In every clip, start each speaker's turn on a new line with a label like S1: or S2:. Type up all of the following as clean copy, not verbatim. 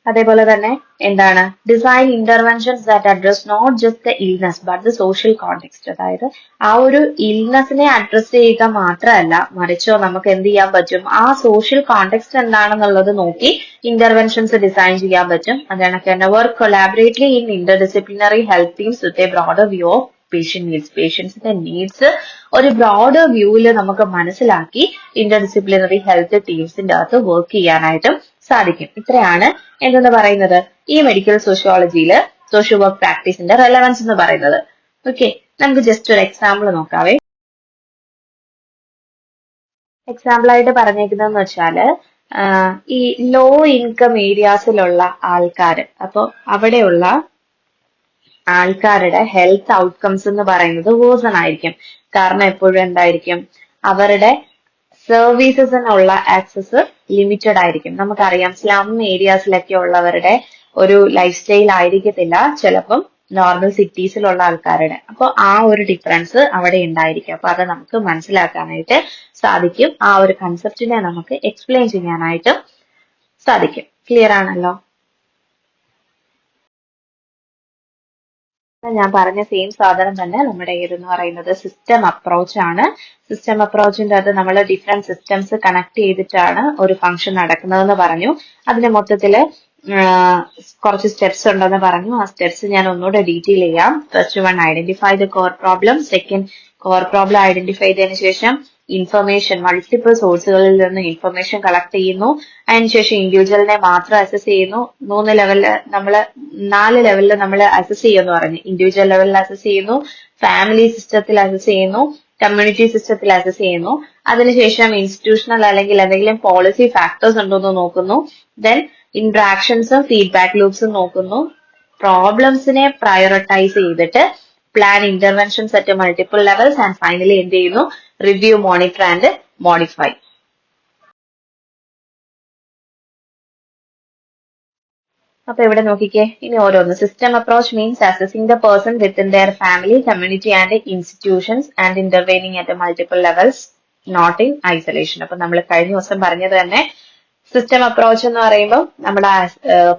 S1: അതേപോലെ തന്നെ എന്താണ് design interventions that address not just the illness but the social context. അതായത് ആ ഒരു ഇൽനെസ്സിനെ അഡ്രസ് ചെയ്യുക മാത്രമല്ല, മറിച്ചോ നമുക്ക് എന്ത് ചെയ്യാൻ പറ്റും, ആ സോഷ്യൽ കോണ്ടെക്സ്റ്റ് എന്താണെന്നുള്ളത് നോക്കി ഇന്റർവെൻഷൻസ് ഡിസൈൻ ചെയ്യാൻ പറ്റും. അതാണ് തന്നെ work collaboratively in interdisciplinary health teams with a broader view of patient needs. പേഷ്യൻസിന്റെ നീഡ്സ് ഒരു ബ്രോഡർ വ്യൂവിൽ നമുക്ക് മനസ്സിലാക്കി ഇന്റർഡിസിപ്ലിനറി ഹെൽത്ത് ടീംസിന്റെ അകത്ത് വർക്ക് ചെയ്യാനായിട്ടും സാധിക്കും. ഇത്രയാണ് എന്തെന്ന് പറയുന്നത് ഈ മെഡിക്കൽ സോഷ്യോളജിയില് സോഷ്യൽ വർക്ക് പ്രാക്ടീസിന്റെ റെലവൻസ് എന്ന് പറയുന്നത്. ഓക്കെ, നമുക്ക് ജസ്റ്റ് ഒരു എക്സാമ്പിൾ നോക്കാവേ. എക്സാമ്പിൾ ആയിട്ട് പറഞ്ഞേക്കുന്നതെന്ന് വെച്ചാല് ഈ ലോ ഇൻകം ഏരിയാസിലുള്ള ആൾക്കാര്, അപ്പൊ അവിടെയുള്ള ആൾക്കാരുടെ ഹെൽത്ത് ഔട്ട്കംസ് എന്ന് പറയുന്നത് വേഴ്സൺ ആയിരിക്കും. കാരണം എപ്പോഴും എന്തായിരിക്കും, അവരുടെ സർവീസസിനുള്ള ആക്സസ് ലിമിറ്റഡ് ആയിരിക്കും. നമുക്കറിയാം സ്ലം ഏരിയാസിലൊക്കെ ഉള്ളവരുടെ ഒരു ലൈഫ് സ്റ്റൈൽ ആയിരിക്കത്തില്ല ചിലപ്പം നോർമൽ സിറ്റീസിലുള്ള ആൾക്കാരുടെ. അപ്പോൾ ആ ഒരു ഡിഫറൻസ് അവിടെ ഉണ്ടായിരിക്കും. അപ്പൊ അത് നമുക്ക് മനസ്സിലാക്കാനായിട്ട് സാധിക്കും. ആ ഒരു കൺസെപ്റ്റിനെ നമുക്ക് എക്സ്പ്ലെയിൻ ചെയ്യാനായിട്ട് സാധിക്കും. ക്ലിയർ ആണല്ലോ? ഞാൻ പറഞ്ഞ സെയിം സാധനം തന്നെ നമ്മുടെ ഇതെന്ന് പറയുന്നത് സിസ്റ്റം അപ്രോച്ച് ആണ്. സിസ്റ്റം അപ്രോച്ചിന്റെ അത് നമ്മൾ ഡിഫറെന്റ് സിസ്റ്റംസ് കണക്ട് ചെയ്തിട്ടാണ് ഒരു ഫംഗ്ഷൻ നടക്കുന്നതെന്ന് പറഞ്ഞു. അതിന് മൊത്തത്തില് കുറച്ച് സ്റ്റെപ്സ് ഉണ്ടെന്ന് പറഞ്ഞു. ആ സ്റ്റെപ്സ് ഞാൻ ഒന്നുകൂടെ ഡീറ്റെയിൽ ചെയ്യാം. First one, identify the core problem. Second, core problem identify ചെയ്തതിനു ശേഷം ഇൻഫർമേഷൻ മൾട്ടിപ്പിൾ സോഴ്സുകളിൽ നിന്ന് ഇൻഫർമേഷൻ കളക്ട് ചെയ്യുന്നു. അതിനുശേഷം ഇൻഡിവിജ്വലിനെ മാത്രം അസസ് ചെയ്യുന്നു. 4 ലെവലിൽ നമ്മൾ അസസ് ചെയ്യുമെന്ന് പറഞ്ഞു. ഇൻഡിവിജ്വൽ ലെവലിൽ അസസ് ചെയ്യുന്നു, ഫാമിലി സിസ്റ്റത്തിൽ അസസ് ചെയ്യുന്നു, കമ്മ്യൂണിറ്റി സിസ്റ്റത്തിൽ അസസ് ചെയ്യുന്നു. അതിനുശേഷം ഇൻസ്റ്റിറ്റ്യൂഷണൽ അല്ലെങ്കിൽ എന്തെങ്കിലും പോളിസി ഫാക്ടേഴ്സ് ഉണ്ടോ എന്ന് നോക്കുന്നു. ദെൻ ഇന്ററാക്ഷൻസും ഫീഡ്ബാക്ക് ലൂപ്സും നോക്കുന്നു. പ്രോബ്ലംസിനെ പ്രയോറിറ്റൈസ് ചെയ്തിട്ട് plan interventions at multiple levels and finally എന്ത് ചെയ്യുന്നു, റിവ്യൂ, മോണിറ്റർ ആൻഡ് മോഡിഫൈ. അപ്പൊ ഇവിടെ നോക്കിക്കേ, ഇനി ഓരോന്ന്. System approach means assessing the person within their family, community and institutions and intervening at multiple levels, not in isolation. അപ്പൊ നമ്മൾ കഴിഞ്ഞ ദിവസം പറഞ്ഞത് തന്നെ സിസ്റ്റം അപ്രോച്ച് എന്ന് പറയുമ്പോൾ നമ്മുടെ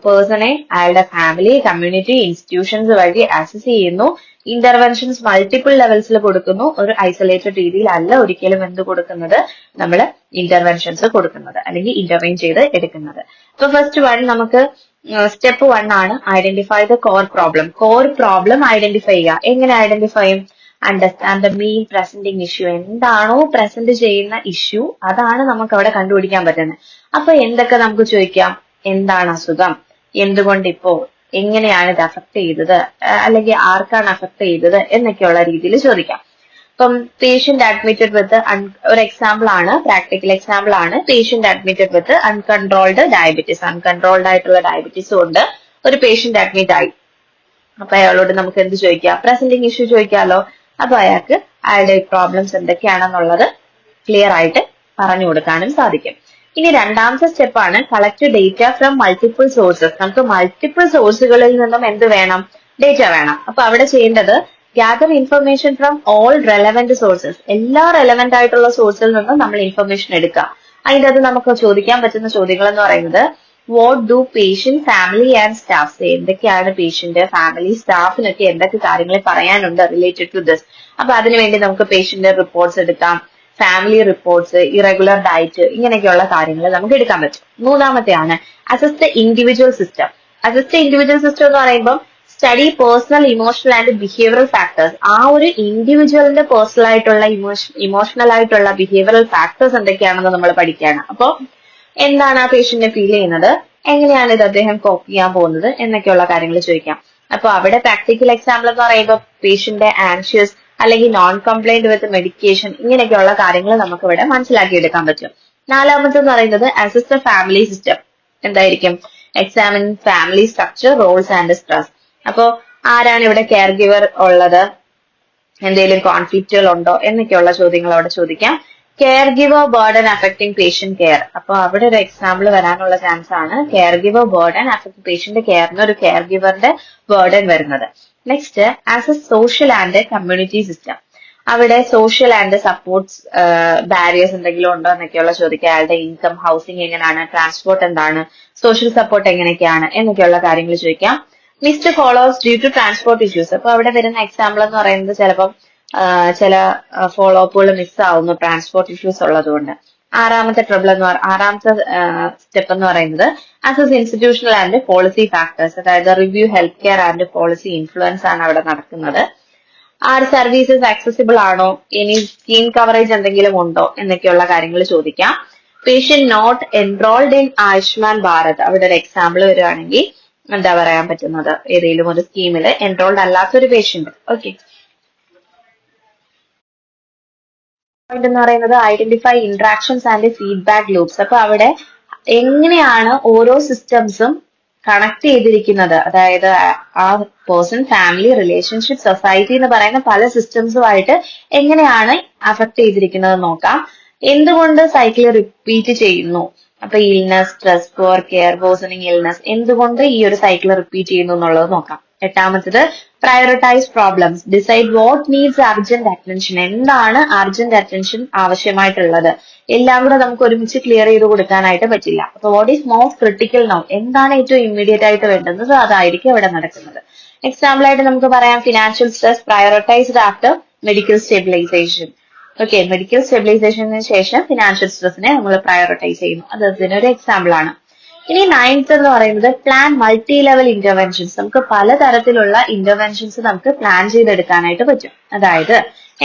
S1: പേഴ്സണെ അയാളുടെ ഫാമിലി, കമ്മ്യൂണിറ്റി, ഇൻസ്റ്റിറ്റ്യൂഷൻസ് വഴി അസസ് ചെയ്യുന്നു. ഇന്റർവെൻഷൻസ് മൾട്ടിപ്പിൾ ലെവൽസിൽ കൊടുക്കുന്നു. ഒരു ഐസൊലേറ്റഡ് രീതിയിലല്ല ഒരിക്കലും എന്ത് കൊടുക്കുന്നത്, നമ്മൾ ഇന്റർവെൻഷൻസ് കൊടുക്കുന്നത് അല്ലെങ്കിൽ ഇന്റർവെയിൻ ചെയ്ത് എടുക്കുന്നത്. അപ്പൊ ഫസ്റ്റ് വൺ നമുക്ക് സ്റ്റെപ്പ് 1 ആണ് identify the core problem. Core problem identify ചെയ്യുക. എങ്ങനെ ഐഡന്റിഫൈ ചെയ്യും? Understand the main presenting issue. എന്താണോ പ്രസന്റ് ചെയ്യുന്ന ഇഷ്യൂ അതാണ് നമുക്ക് അവിടെ കണ്ടുപിടിക്കാൻ പറ്റുന്നത്. അപ്പൊ എന്തൊക്കെ നമുക്ക് ചോദിക്കാം? എന്താണ് അസുഖം, എന്തുകൊണ്ട് ഇപ്പോ, എങ്ങനെയാണ് ഇത് അഫക്ട് ചെയ്തത്, അല്ലെങ്കിൽ ആർക്കാണ് അഫക്ട് ചെയ്തത് എന്നൊക്കെയുള്ള രീതിയിൽ ചോദിക്കാം. ഇപ്പം പേഷ്യന്റ് അഡ്മിറ്റഡ് വിത്ത് ഒരു എക്സാമ്പിൾ ആണ്, പ്രാക്ടിക്കൽ എക്സാമ്പിൾ ആണ്. പേഷ്യന്റ് അഡ്മിറ്റഡ് വിത്ത് അൺകൺട്രോൾഡ് ഡയബറ്റീസ്. അൺകൺട്രോൾഡ് ആയിട്ടുള്ള ഡയബറ്റീസ് കൊണ്ട് ഒരു പേഷ്യന്റ് അഡ്മിറ്റ് ആയി. അപ്പൊ അയാളോട് നമുക്ക് എന്ത് ചോദിക്കാം? പ്രസന്റിങ് ഇഷ്യൂ ചോദിക്കാമല്ലോ. അപ്പൊ അയാൾക്ക് അയാളുടെ പ്രോബ്ലംസ് എന്തൊക്കെയാണെന്നുള്ളത് ക്ലിയർ ആയിട്ട് പറഞ്ഞു കൊടുക്കാനും സാധിക്കും. ഇനി രണ്ടാമത്തെ സ്റ്റെപ്പാണ് collect data from multiple sources. നമുക്ക് മൾട്ടിപ്പിൾ സോഴ്സുകളിൽ നിന്നും എന്ത് വേണം? ഡേറ്റ വേണം. അപ്പൊ അവിടെ ചെയ്യേണ്ടത് gather information from all relevant sources. എല്ലാ റെലവെന്റ് ആയിട്ടുള്ള സോഴ്സിൽ നിന്നും നമ്മൾ ഇൻഫർമേഷൻ എടുക്കുക. അതിന്റെ അത് നമുക്ക് ചോദിക്കാൻ പറ്റുന്ന ചോദ്യങ്ങൾ എന്ന് പറയുന്നത് what do patient, family and staff say. എന്തൊക്കെയാണ് പേഷ്യന്റ്, ഫാമിലി, സ്റ്റാഫിനൊക്കെ എന്തൊക്കെ കാര്യങ്ങൾ പറയാനുണ്ട് റിലേറ്റഡ് ടു ദിസ്. അപ്പൊ അതിനുവേണ്ടി നമുക്ക് പേഷ്യന്റ് റിപ്പോർട്ട്സ് എടുക്കാം, ഫാമിലി റിപ്പോർട്ട്സ്, ഇറഗുലർ ഡയറ്റ്, ഇങ്ങനെയൊക്കെയുള്ള കാര്യങ്ങൾ നമുക്ക് എടുക്കാൻ പറ്റും. മൂന്നാമത്തെയാണ് assess the individual system. Assess the individual system എന്ന് പറയുമ്പോൾ study personal, emotional and behavioural factors. ആ ഒരു ഇൻഡിവിജ്വലിന്റെ പേഴ്സണൽ ആയിട്ടുള്ള ഇമോഷണൽ ആയിട്ടുള്ള ബിഹേവിയറൽ ഫാക്ടേഴ്സ് എന്തൊക്കെയാണെന്ന് നമ്മൾ പഠിക്കുകയാണ്. അപ്പൊ എന്താണ് ആ പേഷ്യന്റിനെ ഫീൽ ചെയ്യുന്നത്, എങ്ങനെയാണ് ഇത് അദ്ദേഹം കോപ്പ് ചെയ്യാൻ പോകുന്നത് എന്നൊക്കെയുള്ള കാര്യങ്ങൾ ചോദിക്കാം. അപ്പൊ അവിടെ പ്രാക്ടിക്കൽ എക്സാമ്പിൾ എന്ന് പറയുമ്പോൾ പേഷ്യന്റ് ആൻഷ്യസ് അല്ലെങ്കിൽ നോൺ കംപ്ലൈന്റ് വിത്ത് മെഡിക്കേഷൻ, ഇങ്ങനെയൊക്കെയുള്ള കാര്യങ്ങൾ നമുക്ക് ഇവിടെ മനസ്സിലാക്കിയെടുക്കാൻ പറ്റും. നാലാമത്തെന്ന് പറയുന്നത് അസസ് ദ ഫാമിലി സിസ്റ്റം. എന്തായിരിക്കും? Examine family structure, roles and stress. അപ്പോ ആരാണ് ഇവിടെ കെയർ ഗിവർ ഉള്ളത്, എന്തെങ്കിലും കോൺഫ്ലിക്റ്റുകൾ ഉണ്ടോ എന്നൊക്കെയുള്ള ചോദ്യങ്ങൾ അവിടെ ചോദിക്കാം. Care giver burden affecting patient care. അപ്പൊ അവിടെ ഒരു എക്സാമ്പിൾ വരാനുള്ള ചാൻസ് ആണ് care giver burden affect patient കെയറിന് ഒരു കെയർ ഗിവറിന്റെ ബേർഡൻ വരുന്നത്. Next as a social and community system. അവിടെ സോഷ്യൽ ആൻഡ് സപ്പോർട്ട്സ് ബാരിയേഴ്സ് എന്തെങ്കിലും ഉണ്ടോ എന്നൊക്കെയുള്ള ചോദിക്കുക. അയാളുടെ ഇൻകം, ഹൗസിംഗ് എങ്ങനെയാണ്, ട്രാൻസ്പോർട്ട് എന്താണ്, സോഷ്യൽ സപ്പോർട്ട് എങ്ങനെയൊക്കെയാണ് എന്നൊക്കെയുള്ള കാര്യങ്ങൾ ചോദിക്കാം. Missed followers due to transport issues. അപ്പൊ അവിടെ വരുന്ന എക്സാമ്പിൾ എന്ന് പറയുന്നത് ചിലപ്പം ചില ഫോളോ അപ്പുകൾ മിസ് ആവുന്നു ട്രാൻസ്പോർട്ട് ഇഷ്യൂസ് ഉള്ളതുകൊണ്ട്. ആറാമത്തെ സ്റ്റെപ്പ് എന്ന് പറയുന്നത് assess institutional and policy factors, അതായത് review health care and policy influence ആണ് അവിടെ നടക്കുന്നത്. ആർ സർവീസസ് ആക്സസിബിൾ ആണോ, ഇനി സ്കീം കവറേജ് എന്തെങ്കിലും ഉണ്ടോ എന്നൊക്കെയുള്ള കാര്യങ്ങൾ ചോദിക്കാം. Patient not enrolled in Ayushman Bharat, അവിടെ ഒരു എക്സാമ്പിൾ വരികയാണെങ്കിൽ എന്താ പറയാൻ പറ്റുന്നത്, ഏതെങ്കിലും ഒരു സ്കീമിൽ എൻറോൾഡ് അല്ലാത്തൊരു പേഷ്യന്റ്. ഓക്കെ, പോയിന്റ് എന്ന് പറയുന്നത് identify interactions and feedback loops. അപ്പൊ അവിടെ എങ്ങനെയാണ് ഓരോ സിസ്റ്റംസും കണക്ട് ചെയ്തിരിക്കുന്നത്, അതായത് ആ പേഴ്സൺ, ഫാമിലി, റിലേഷൻഷിപ്പ്, സൊസൈറ്റി എന്ന് പറയുന്ന പല സിസ്റ്റംസുമായിട്ട് എങ്ങനെയാണ് അഫക്ട് ചെയ്തിരിക്കുന്നത് നോക്കാം. എന്തുകൊണ്ട് സൈക്കിൾ റിപ്പീറ്റ് ചെയ്യുന്നു, അപ്പൊ illness, stress, poor care, worsening illness, എന്തുകൊണ്ട് ഈ ഒരു സൈക്കിൾ റിപ്പീറ്റ് ചെയ്യുന്നു എന്നുള്ളത് നോക്കാം. എട്ടാമത്തത് prioritise problems, decide what needs urgent attention, എന്താണ് അർജന്റ് അറ്റൻഷൻ ആവശ്യമായിട്ടുള്ളത്. എല്ലാം കൂടെ നമുക്ക് ഒരുമിച്ച് ക്ലിയർ ചെയ്ത് കൊടുക്കാനായിട്ട് പറ്റില്ല. അപ്പൊ what is most critical now, എന്താണ് ഏറ്റവും ഇമ്മീഡിയറ്റ് ആയിട്ട് വേണ്ടുന്നത്, അതായിരിക്കും അവിടെ നടക്കുന്നത്. എക്സാമ്പിൾ ആയിട്ട് നമുക്ക് പറയാം financial stress prioritised after medical stabilisation. Okay, medical സ്റ്റെബിലൈസേഷന് ശേഷം ഫിനാൻഷ്യൽ സ്ട്രെസ്സിനെ നമ്മൾ പ്രയോറിറ്റൈസ് ചെയ്യുന്നു. അത് അതിനൊരു എക്സാമ്പിൾ ആണ്. ഇനി 9th എന്ന് പറയുന്നത് പ്ലാൻ മൾട്ടി ലെവൽ ഇന്റർവെൻഷൻസ്. നമുക്ക് പലതരത്തിലുള്ള ഇന്റർവെൻഷൻസ് നമുക്ക് പ്ലാൻ ചെയ്തെടുക്കാനായിട്ട് പറ്റും. അതായത്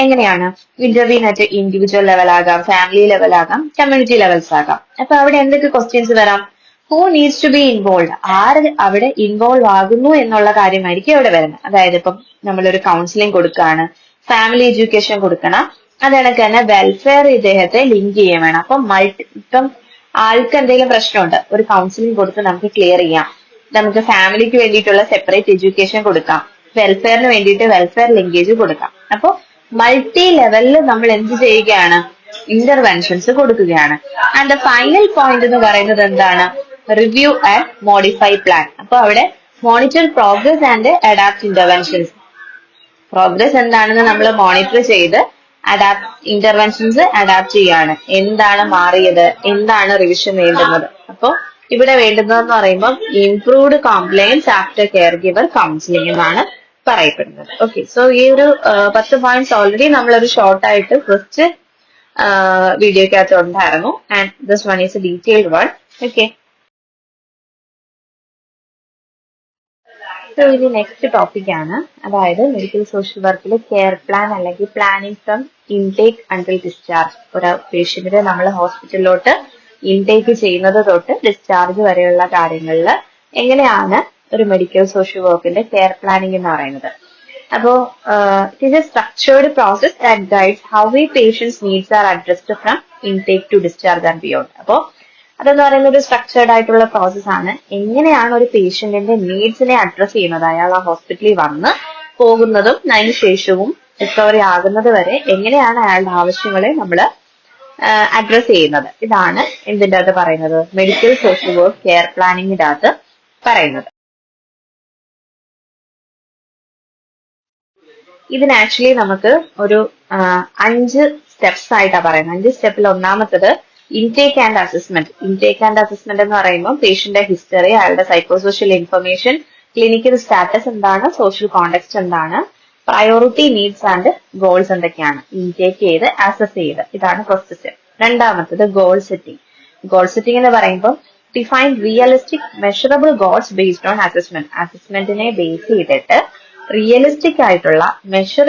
S1: എങ്ങനെയാണ്, ഇന്റർവ്യൂൻ അറ്റ് ഇൻഡിവിജ്വൽ ലെവൽ ആകാം, ഫാമിലി ലെവൽ ആകാം, കമ്മ്യൂണിറ്റി ലെവൽസ് ആകാം. അപ്പൊ അവിടെ എന്തൊക്കെ ക്വസ്റ്റ്യൻസ് വരാം, who needs to be involve, ആര് അവിടെ ഇൻവോൾവ് ആകുന്നു എന്നുള്ള കാര്യമായിരിക്കും അവിടെ വരുന്നത്. അതായത് ഇപ്പം നമ്മളൊരു കൗൺസിലിംഗ് കൊടുക്കുകയാണ്, ഫാമിലി എഡ്യൂക്കേഷൻ കൊടുക്കണം, അതേണക്ക് തന്നെ വെൽഫെയർ ഇദ്ദേഹത്തെ ലിങ്ക് ചെയ്യാൻ വേണം. അപ്പം ഇപ്പം ആൾക്ക് എന്തെങ്കിലും പ്രശ്നമുണ്ട്, ഒരു കൗൺസിലിംഗ് കൊടുത്ത് നമുക്ക് ക്ലിയർ ചെയ്യാം. നമുക്ക് ഫാമിലിക്ക് വേണ്ടിയിട്ടുള്ള സെപ്പറേറ്റ് എഡ്യൂക്കേഷൻ കൊടുക്കാം, വെൽഫെയറിന് വേണ്ടിയിട്ട് വെൽഫെയർ ലിങ്കേജ് കൊടുക്കാം. അപ്പോൾ മൾട്ടി ലെവലിൽ നമ്മൾ എന്ത് ചെയ്യുകയാണ്, ഇന്റർവെൻഷൻസ് കൊടുക്കുകയാണ്. ആൻഡ് ദ ഫൈനൽ പോയിന്റ് എന്ന് പറയുന്നത് എന്താണ്, റിവ്യൂ ആൻഡ് മോഡിഫൈ പ്ലാൻ. അപ്പൊ അവിടെ monitor progress and adapt interventions. Progress എന്താണെന്ന് നമ്മൾ മോണിറ്റർ ചെയ്ത് ഇന്റർവെൻഷൻസ് അഡാപ്റ്റ് ചെയ്യാണ്. എന്താണ് മാറിയത്, എന്താണ് റിവിഷൻ വേണ്ടുന്നത്. അപ്പൊ ഇവിടെ വേണ്ടുന്നതെന്ന് പറയുമ്പോൾ improved compliance after care giver counselling എന്നാണ് പറയപ്പെടുന്നത്. ഓക്കെ, സോ ഈ ഒരു 10 പോയിന്റ്സ് ഓൾറെഡി നമ്മളൊരു ഷോർട്ടായിട്ട് ഫസ്റ്റ് വീഡിയോക്കകത്ത് ഉണ്ടായിരുന്നു. And this one is A detailed one. Okay, so ഇനി നെക്സ്റ്റ് ടോപ്പിക് ആണ്, അതായത് മെഡിക്കൽ സോഷ്യൽ വർക്കിൽ കെയർ പ്ലാൻ അല്ലെങ്കിൽ planning from intake until discharge. ഒരു പേഷ്യന്റിനെ നമ്മൾ ഹോസ്പിറ്റലിലോട്ട് ഇൻടേക്ക് ചെയ്യുന്നത് തൊട്ട് ഡിസ്ചാർജ് വരെയുള്ള കാര്യങ്ങളിൽ എങ്ങനെയാണ് ഒരു മെഡിക്കൽ സോഷ്യൽ വർക്കിന്റെ കെയർ പ്ലാനിങ് എന്ന് പറയുന്നത്. അപ്പോ it is a structured process that guides how we patients needs are addressed from intake to discharge and beyond. അപ്പോ അതെന്ന് പറയുന്ന ഒരു സ്ട്രക്ചേർഡ് ആയിട്ടുള്ള പ്രോസസ് ആണ്. എങ്ങനെയാണ് ഒരു പേഷ്യന്റിന്റെ നീഡ്സിനെ അഡ്രസ് ചെയ്യുന്നത്, അയാൾ ആ ഹോസ്പിറ്റലിൽ വന്ന് പോകുന്നതും അതിനുശേഷവും റിക്കവറി ആകുന്നത് വരെ എങ്ങനെയാണ് അയാളുടെ ആവശ്യങ്ങളെ നമ്മൾ അഡ്രസ് ചെയ്യുന്നത്. ഇതാണ് എന്തിൻ്റെ അകത്ത് പറയുന്നത്, മെഡിക്കൽ സോഷ്യൽ വർക്ക് കെയർ പ്ലാനിങ്ങിന്റെ അകത്ത് പറയുന്നത്. ഇതിന് ആക്ച്വലി നമുക്ക് ഒരു 5 സ്റ്റെപ്സ് ആയിട്ടാണ് പറയുന്നത്. 5 സ്റ്റെപ്പിൽ ഒന്നാമത്തത് intake and assessment. Intake and assessment എന്ന് പറയുമ്പോൾ പേഷ്യന്റെ ഹിസ്റ്ററി, അയാളുടെ സൈക്കോസോഷ്യൽ ഇൻഫർമേഷൻ, ക്ലിനിക്കൽ സ്റ്റാറ്റസ് എന്താണ്, സോഷ്യൽ കോണ്ടെക്സ്റ്റ് എന്താണ്, പ്രയോറിറ്റി നീഡ്സ് ആൻഡ് ഗോൾസ് എന്തൊക്കെയാണ്, ഇൻടേക്ക് ചെയ്ത് അസസ് ചെയ്ത്. ഇതാണ് ഫസ്റ്റ് സ്റ്റെപ്പ്. രണ്ടാമത്തത് ഗോൾ സെറ്റിംഗ്. ഗോൾ സെറ്റിംഗ് എന്ന് പറയുമ്പോൾ define realistic measurable goals based on assessment. അസസ്മെന്റിനെ ബേസ് ചെയ്തിട്ട് റിയലിസ്റ്റിക് ആയിട്ടുള്ള മെഷർ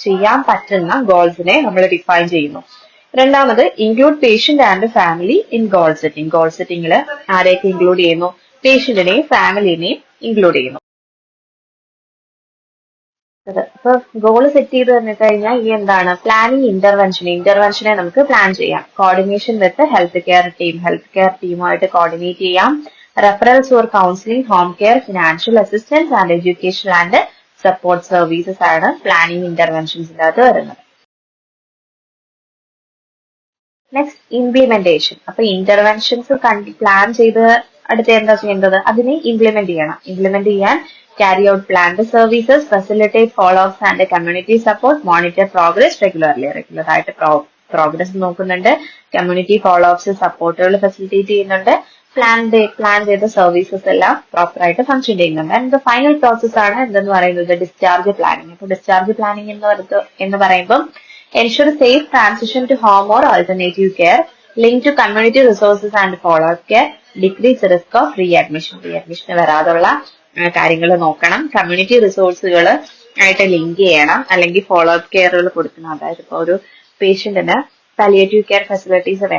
S1: ചെയ്യാൻ പറ്റുന്ന ഗോൾസിനെ നമ്മൾ ഡിഫൈൻ ചെയ്യുന്നു. രണ്ടാമത് include patient and family in goal setting. Goal സെറ്റിംഗിൽ ആരെയൊക്കെ ഇൻക്ലൂഡ് ചെയ്യുന്നു, പേഷ്യന്റിനെയും ഫാമിലിനെയും ഇൻക്ലൂഡ് ചെയ്യുന്നു. ഇപ്പൊ ഗോൾ സെറ്റ് ചെയ്ത് തന്നെ കഴിഞ്ഞാൽ ഈ എന്താണ് പ്ലാനിങ് ഇന്റർവെൻഷൻ. ഇന്റർവെൻഷനെ നമുക്ക് പ്ലാൻ ചെയ്യാം. Coordination with health care team. Health care ടീമുമായിട്ട് കോർഡിനേറ്റ് ചെയ്യാം. Referrals for counselling, home care, financial assistance and education and support services ആണ് പ്ലാനിങ് ഇന്റർവെൻഷൻസിന്റെ അകത്ത് വരുന്നത്. Next implementation. അപ്പൊ ഇന്റർവെൻഷൻസ് പ്ലാൻ ചെയ്ത് അടുത്ത എന്താ ചെയ്യേണ്ടത്? അതിനെ ഇംപ്ലിമെന്റ് ചെയ്യണം. ഇംപ്ലിമെന്റ് ചെയ്യാൻ carry out planned services, facilitate follow-ups and community support, monitor progress regularly. Regular ആയിട്ട് പ്രോഗ്രസ് നോക്കുന്നുണ്ട്, കമ്മ്യൂണിറ്റി ഫോളോ അപ്സ് സപ്പോർട്ടുകൾ ഫെസിലിറ്റേറ്റ് ചെയ്യുന്നുണ്ട്, പ്ലാൻ ചെയ്ത സർവീസസ് എല്ലാം പ്രോപ്പർ ആയിട്ട് ഫംഗ്ഷൻ ചെയ്യുന്നുണ്ട്. ആൻഡ് ദ ഫൈനൽ പ്രോസസ് ആണ് എന്തെന്ന് പറയുന്നത് ഡിസ്ചാർജ് പ്ലാനിങ്. അപ്പൊ ഡിസ്ചാർജ് പ്ലാനിങ് എന്ന് പറയുമ്പോൾ ensure safe transition to home or alternative care, linked to community resources and follow-up care, decrease risk of readmission. Readmission വരാതുള്ള കാര്യങ്ങൾ നോക്കണം, കമ്മ്യൂണിറ്റി റിസോഴ്സുകൾ ആയിട്ട് ലിങ്ക് ചെയ്യണം, അല്ലെങ്കിൽ ഫോളോ അപ്പ് കെയറുകൾ കൊടുക്കണം. അതായത് ഇപ്പൊ ഒരു പേഷ്യന്റിന് പാലിയേറ്റീവ് കെയർ ഫെസിലിറ്റീസ് വേണം.